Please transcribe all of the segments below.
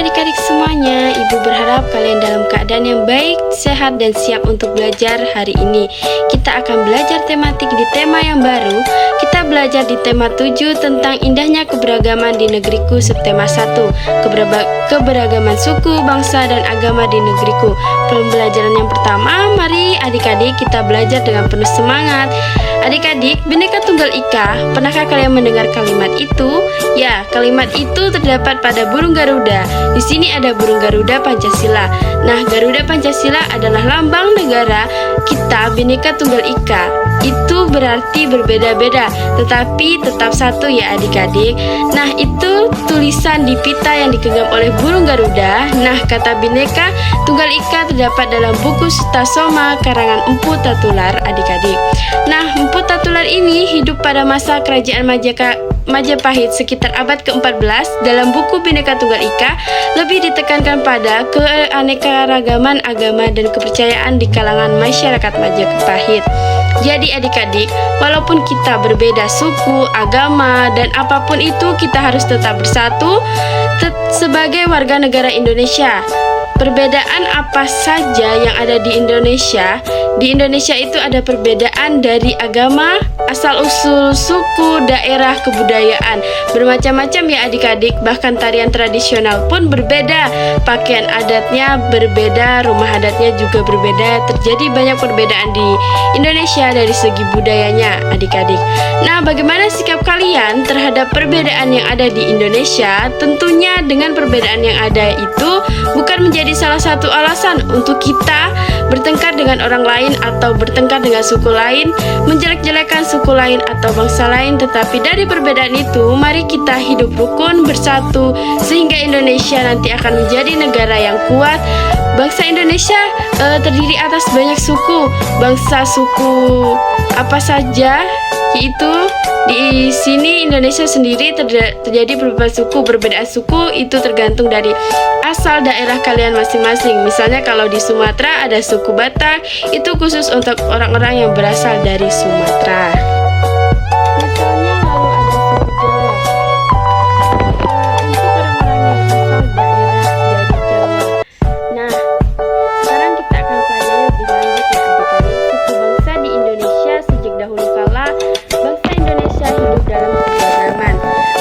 adik-adik semuanya, Ibu berharap kalian dalam keadaan yang baik, sehat, dan siap untuk belajar hari ini. Kita akan belajar tematik di tema yang baru. Kita belajar di tema 7 tentang indahnya keberagaman di negeriku, subtema 1, keberagaman suku, bangsa, dan agama di negeriku. Pembelajaran yang pertama, mari adik-adik kita belajar dengan penuh semangat. Adik-adik, Bhinneka Tunggal Ika, pernahkah kalian mendengar kalimat itu? Ya, kalimat itu terdapat pada burung Garuda. Di sini ada burung Garuda Pancasila. Nah, Garuda Pancasila adalah lambang negara kita, Bhinneka Tunggal Ika. Itu berarti berbeda-beda, tetapi tetap satu ya adik-adik. Nah, itu tulisan di pita yang digenggam oleh burung Garuda. Nah, kata Bhinneka Tunggal Ika terdapat dalam buku Sutasoma karangan Empu Tatular adik-adik. Nah, Empu Tatular ini hidup pada masa kerajaan Majapahit sekitar abad ke-14. Dalam buku Bhinneka Tunggal Ika lebih ditekankan pada keanekaragaman agama dan kepercayaan di kalangan masyarakat Majapahit. Jadi adik-adik, walaupun kita berbeda suku, agama, dan apapun itu, kita harus tetap bersatu sebagai warga negara Indonesia. Perbedaan apa saja yang ada di Indonesia? Di Indonesia itu ada perbedaan dari agama, asal-usul, suku, daerah, kebudayaan. Bermacam-macam ya adik-adik, bahkan tarian tradisional pun berbeda. Pakaian adatnya berbeda, rumah adatnya juga berbeda. Terjadi banyak perbedaan di Indonesia dari segi budayanya adik-adik. Nah, bagaimana sikap kalian terhadap perbedaan yang ada di Indonesia? Tentunya dengan perbedaan yang ada itu bukan menjadi salah satu alasan untuk kita bertengkar dengan orang lain atau bertengkar dengan suku lain, menjelek-jelekan suku lain atau bangsa lain. Tetapi dari perbedaan itu, mari kita hidup rukun bersatu sehingga Indonesia nanti akan menjadi negara yang kuat. Bangsa Indonesia terdiri atas banyak suku. Bangsa suku apa saja? Yaitu di sini Indonesia sendiri terjadi beberapa suku. Perbedaan suku itu tergantung dari asal daerah kalian masing-masing. Misalnya kalau di Sumatera ada suku Batak, itu khusus untuk orang-orang yang berasal dari Sumatera. Misalnya lalu ada suku Jawa, untuk orang-orang yang asal daerah dari Jawa. Nah, sekarang kita akan pelajari lebih lanjut ya adik-adik. Suku bangsa di Indonesia sejak dahulu kala, bangsa Indonesia hidup dalam keberagaman.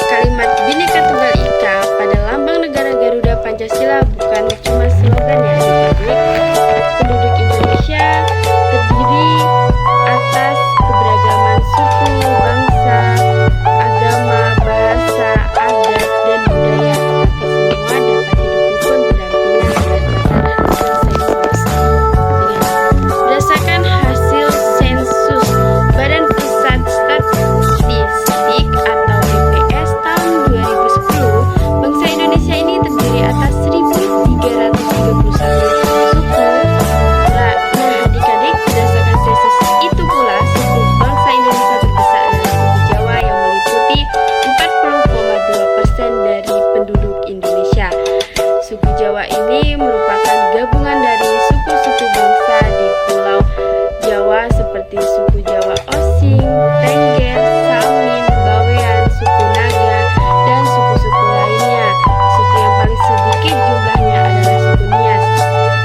Kalimat Bhinneka Tunggal Ika pada lambang negara Garuda Pancasila bukan cuma slogan ya adik-adik. Penduduk Indonesia terdiri atas keberagaman suku, bangsa, agama, bahasa, adat, dan budaya. Tetapi semua dapat hidup rukun berdasarkan hasil sensus Badan Pusat Statistik atau BPS tahun 2010, bangsa Indonesia ini terdiri atas 1.331 suku. Nah, adik-adik, berdasarkan sensus itu pula, suku bangsa Indonesia terbesar adalah suku Jawa yang meliputi 40,2% dari penduduk Indonesia. Suku Jawa ini merupakan gabungan dari suku-suku bangsa di Pulau Jawa seperti suku Jawa Osing, Tengger, Samin, Bawean, suku Naga, dan suku-suku lainnya. Suku yang paling sedikit jumlahnya adalah suku Nias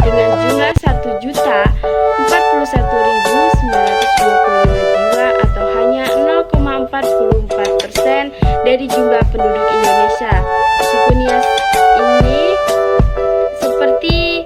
dengan jumlah 1.041.925 jiwa atau hanya 0,44% dari jumlah penduduk Indonesia. Suku Nias ini seperti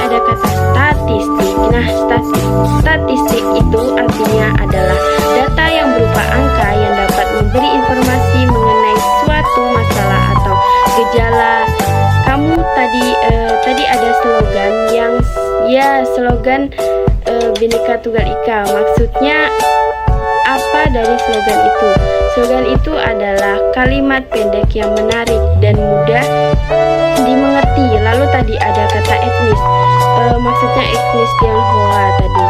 ada kata statistik. Nah, statistik itu artinya adalah data yang berupa angka yang dapat memberi informasi mengenai suatu masalah atau gejala. Kamu tadi ada slogan yang slogan Bhinneka Tunggal Ika. Maksudnya apa dari slogan itu? Slogan itu adalah kalimat pendek yang menarik dan mudah dimengerti. Lalu tadi ada kata etnis. Maksudnya etnis Tionghoa tadi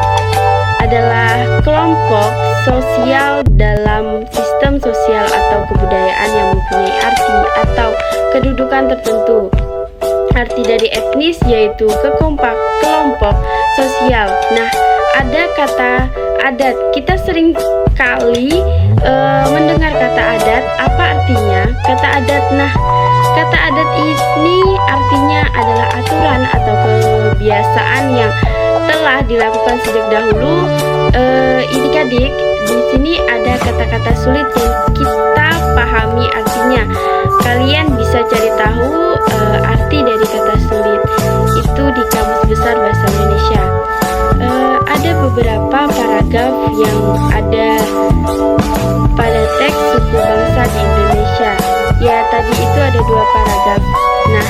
adalah kelompok sosial dalam sistem sosial atau kebudayaan yang mempunyai arti atau kedudukan tertentu. Arti dari etnis yaitu kelompok sosial. Nah, ada kata adat. Kita sering kali mendengar kata adat. Apa artinya kata adat? Nah, kata adat ini artinya adalah aturan atau kebiasaan yang telah dilakukan sejak dahulu. Adik-adik, di sini ada kata-kata sulit yang kita pahami artinya. Kalian bisa cari tahu arti dari kata sulit itu di Kamus Besar Bahasa Indonesia. Ada beberapa paragraf yang ada pada teks suku bangsa di Indonesia. Ya, tadi itu ada 2 paragraf. Nah,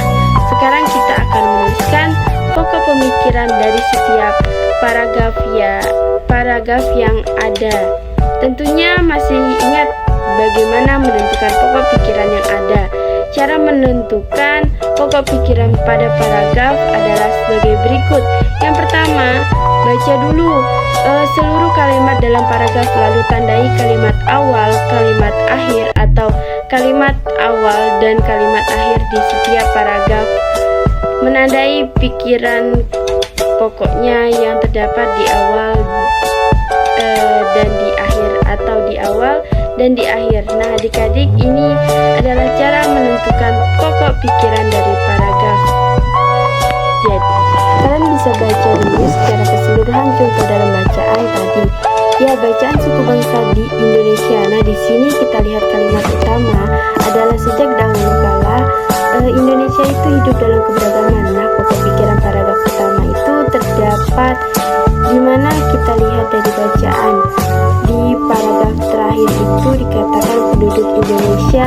sekarang kita akan menuliskan pokok pemikiran dari setiap paragraf yang ada. Tentunya masih ingat bagaimana menentukan pokok pikiran yang ada. Cara menentukan pokok pikiran pada paragraf adalah sebagai berikut. Yang pertama, baca dulu seluruh kalimat dalam paragraf, lalu tandai kalimat awal, kalimat akhir, atau kalimat awal dan kalimat akhir di setiap paragraf. Menandai pikiran pokoknya yang terdapat di awal dan di akhir, atau di awal dan di akhir. Nah, adik-adik, ini adalah cara menentukan pokok pikiran dari paragraf. Jadi, kalian bisa baca dulu secara keseluruhan contoh dalam bacaan tadi. Ya, bacaan suku bangsa di Indonesia. Nah, di sini kita lihat kalimat utama adalah sejak dahulu kala Indonesia itu hidup dalam keberagaman. Nah, pokok pikiran paragraf pertama itu terdapat di mana kita lihat dari bacaan. Di paragraf terakhir itu dikatakan penduduk Indonesia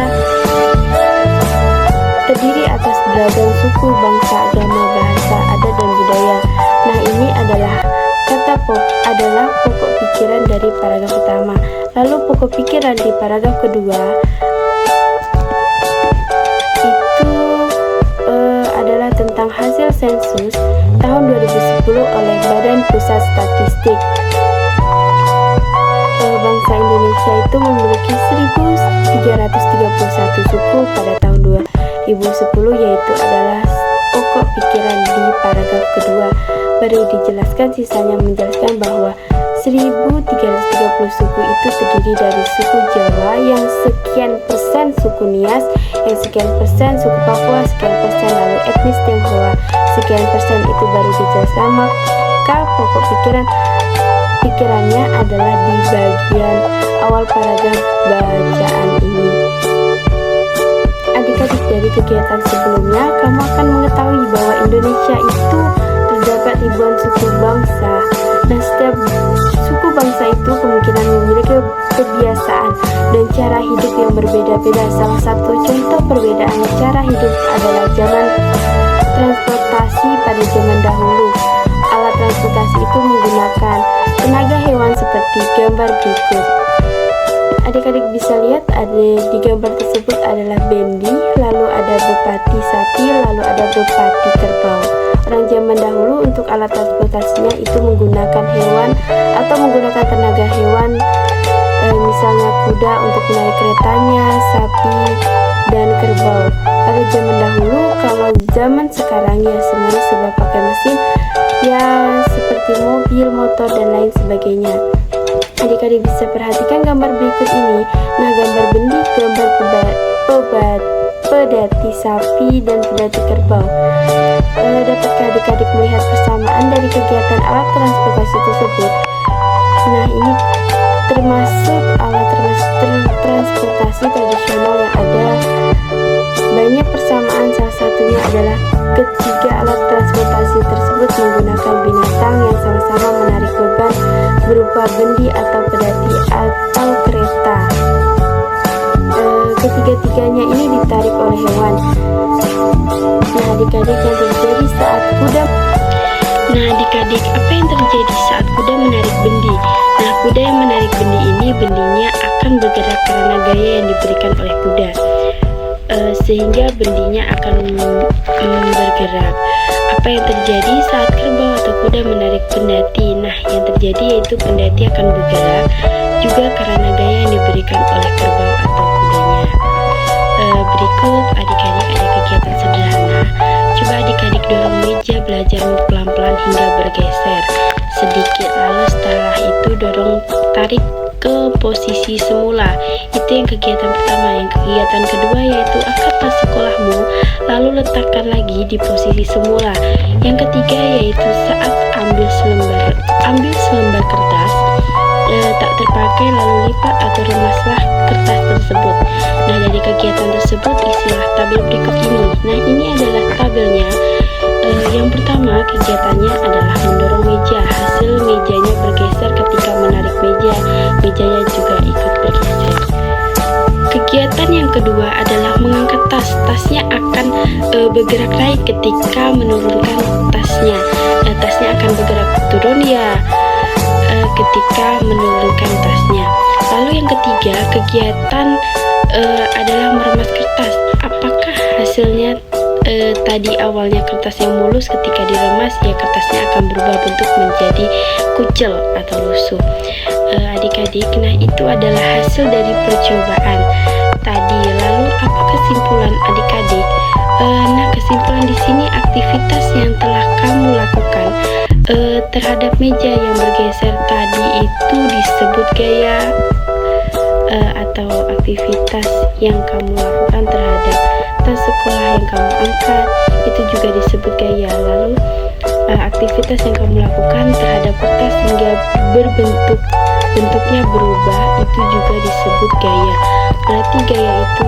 terdiri atas beragam suku, bangsa, agama, bahasa, adat, dan budaya. Nah, ini adalah pokok pikiran dari paragraf pertama. Lalu pokok pikiran di paragraf kedua itu adalah tentang hasil sensus tahun 2010 oleh Badan Pusat Statistik. Bangsa Indonesia itu memiliki 1.331 suku pada tahun 2010, yaitu adalah pokok pikiran di paragraf kedua. Baru dijelaskan, sisanya menjelaskan bahwa 1.330 suku itu terdiri dari suku Jawa yang sekian persen, suku Nias yang sekian persen, suku Papua sekian persen, lalu etnis Tionghoa sekian persen. Itu baru dijelaskan. Maka pokok pikirannya adalah di bagian awal paragraf bacaan ini. Adik-adik, dari kegiatan sebelumnya kamu akan mengetahui bahwa Indonesia itu terdapat ribuan suku bangsa. Nah, setiap suku bangsa itu kemungkinan memiliki kebiasaan dan cara hidup yang berbeda-beda. Salah satu contoh perbedaan cara hidup adalah zaman transportasi pada zaman dahulu. Alat transportasi itu menggunakan tenaga hewan seperti gambar berikut. Adik-adik bisa lihat di gambar tersebut adalah bendi, lalu ada bepati sapi, lalu ada bepati kerbau. Orang zaman dahulu untuk alat transportasinya itu menggunakan hewan atau menggunakan tenaga hewan, misalnya kuda untuk menarik keretanya, sapi, dan kerbau. Pada zaman dahulu, kalau zaman sekarang ya semuanya serba pakai mesin, ya seperti mobil, motor, dan lain sebagainya. Adik-adik bisa perhatikan gambar berikut ini. Nah, gambar bendi, gambar pedati sapi, dan pedati kerbau. Dapatkah adik-adik melihat persamaan dari kegiatan alat transportasi tersebut? Nah, ini termasuk alat transportasi tradisional yang ada banyak persamaan. Salah satunya adalah ketiga alat transportasi tersebut menggunakan binatang yang sama-sama menarik beban berupa bendi atau pedati atau kereta. Ketiga-tiganya ini ditarik oleh hewan. Nah, adik-adik, yang terjadi saat kuda apa yang terjadi saat kuda menarik bendi? Nah, kuda yang menarik bendi ini, bendinya akan bergerak karena gaya yang diberikan oleh kuda, sehingga bendinya akan bergerak. Apa yang terjadi saat kerbau atau kuda menarik pendati? Nah, yang terjadi yaitu pendati akan bergerak juga karena gaya yang diberikan oleh kerbau atau kudanya. Berikut adik-adik ada kegiatan sederhana. Coba adik-adik dorong meja belajar pelan-pelan hingga bergeser sedikit, lalu setelah itu dorong tarik ke posisi semula. Itu yang kegiatan pertama. Yang kegiatan kedua yaitu angkat tas sekolahmu lalu letakkan lagi di posisi semula. Yang ketiga yaitu saat ambil selembar kertas tak terpakai lalu lipat atau remaslah kertas tersebut. Nah, dari kegiatan tersebut isilah tabel berikut ini. Nah, ini adalah tabelnya. Yang pertama kegiatannya adalah mendorong meja. Hasil mejanya bergeser ketika menarik meja. Mejanya juga ikut bergeser. Kegiatan yang kedua adalah mengangkat tas. Tasnya akan bergerak naik ketika menurunkan tasnya. Tasnya akan bergerak turun ya ketika menurunkan tasnya. Lalu yang ketiga kegiatan adalah meremas kertas. Apakah hasilnya tadi awalnya kertas yang mulus, ketika diremas ya kertasnya akan berubah bentuk menjadi kucel atau lusuh. Adik-adik, nah itu adalah hasil dari percobaan tadi. Lalu apa kesimpulan adik-adik? Nah, kesimpulan di sini aktivitas yang telah kamu lakukan terhadap meja yang bergeser tadi itu disebut gaya, atau aktivitas yang kamu lakukan terhadap tas sekolah yang kamu angkat itu juga disebut gaya. Lalu aktivitas yang kamu lakukan terhadap kertas hingga bentuknya berubah itu juga disebut gaya. Berarti gaya itu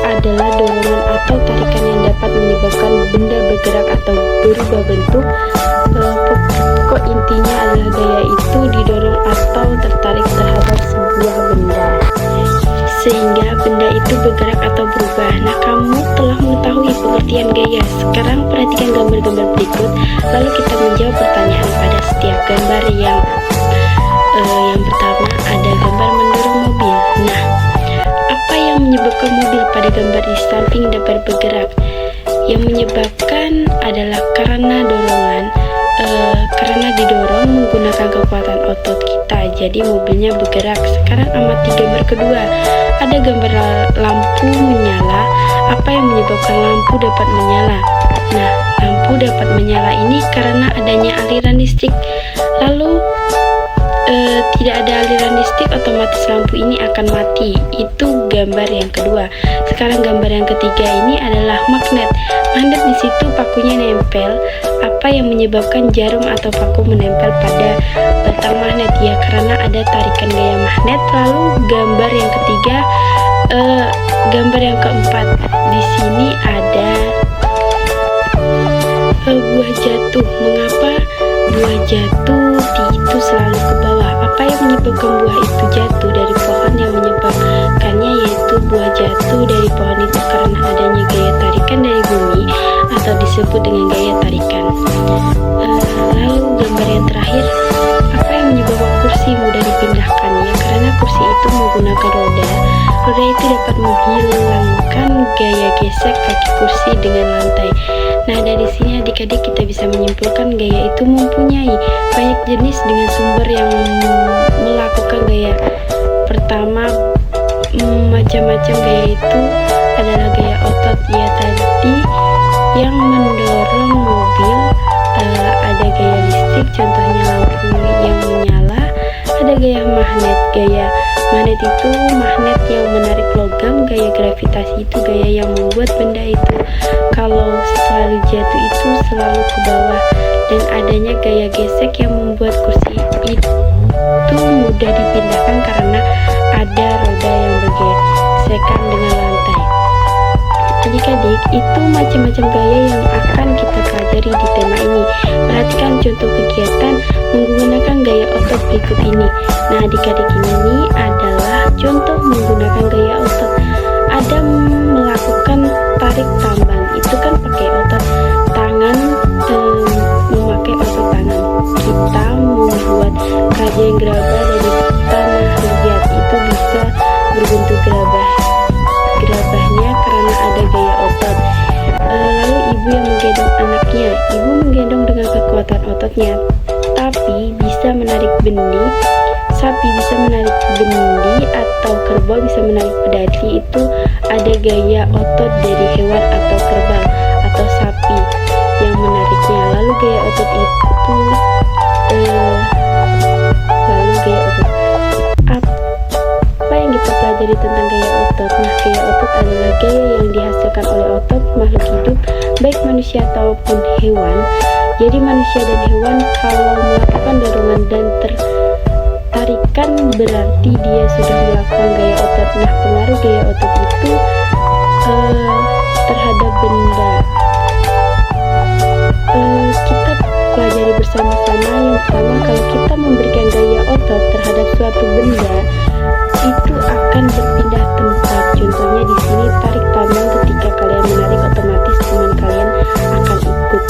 adalah dorongan atau tarikan yang dapat menyebabkan benda bergerak atau berubah bentuk. Pokok intinya adalah gaya itu didorong atau tertarik terhadap sebuah benda sehingga benda itu bergerak atau berubah. Nah, kamu telah mengetahui pengertian gaya. Sekarang perhatikan gambar-gambar berikut, lalu kita menjawab pertanyaan pada setiap gambar. Yang pertama ada gambar mendorong mobil. Nah, apa yang menyebabkan mobil pada gambar di samping dapat bergerak? Yang menyebabkan adalah karena dorongan, karena didorong menggunakan kekuatan otot kita, jadi mobilnya bergerak. Sekarang amati gambar kedua, ada gambar lampu menyala. Apa yang menyebabkan lampu dapat menyala? Nah, lampu dapat menyala ini karena adanya aliran listrik. Lalu tidak ada aliran listrik, otomatis lampu ini akan mati. Itu gambar yang kedua. Sekarang gambar yang ketiga ini adalah magnet. Magnet di situ pakunya nempel. Apa yang menyebabkan jarum atau paku menempel pada batang magnet? Ya, karena ada tarikan gaya magnet. Lalu gambar yang ketiga, gambar yang keempat. Di sini ada buah jatuh. Mengapa buah jatuh itu selalu ke bawah? Apa yang menyebabkan buah itu jatuh dari pohon? Yang menyebabkannya yaitu buah jatuh dari pohon itu karena adanya gaya tarikan dari bumi atau disebut dengan gaya tarikan. Lalu gambar yang terakhir, apa yang menyebabkan kursi mudah dipindahkan? Ya, karena kursi itu menggunakan roda. Roda itu dapat menghilangkan gaya gesek kaki kursi dengan lantai. Nah, dari sini adik-adik kita bisa menyimpulkan gaya itu mempunyai banyak jenis dengan sumber yang melakukan gaya. Pertama, macam-macam gaya itu adalah gaya otot. Ya, tadi yang mendorong mobil, ada gaya listrik, contohnya lampu yang menyala. Ada gaya magnet. Gaya magnet itu magnet yang menarik logam. Gaya gravitasi itu gaya yang membuat benda itu kalau selalu jatuh itu selalu ke bawah. Dan adanya gaya gesek yang membuat kursi itu mudah dipindahkan karena ada roda yang bergesekan dengan lantai. Adik-adik, itu macam-macam gaya yang akan kita pelajari ototnya, tapi bisa menarik bendi. Sapi bisa menarik bendi atau kerbau bisa menarik pedati. Itu ada gaya otot dari hewan atau kerbau atau sapi yang menariknya. Lalu gaya otot apa yang kita pelajari tentang gaya otot? Nah, gaya otot adalah gaya yang dihasilkan oleh otot makhluk hidup, baik manusia ataupun hewan. Jadi manusia dan hewan kalau melakukan dorongan dan tarikan berarti dia sudah melakukan gaya otot. Nah, pengaruh gaya otot itu terhadap benda. Kita pelajari bersama-sama. Yang pertama, kalau kita memberikan gaya otot terhadap suatu benda, itu akan berpindah tempat. Contohnya di sini tarik tambang, ketika kalian menarik otomatis teman kalian akan ikut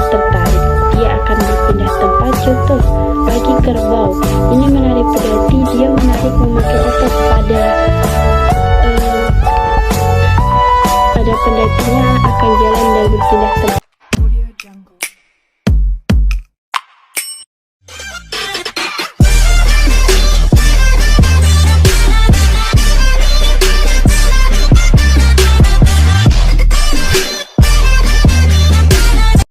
tertarik. Dia akan berpindah tempat. Contoh bagi kerbau, ini menarik pedati, dia menarik memakai otot pada pendatinya akan jalan dan berpindah tempat.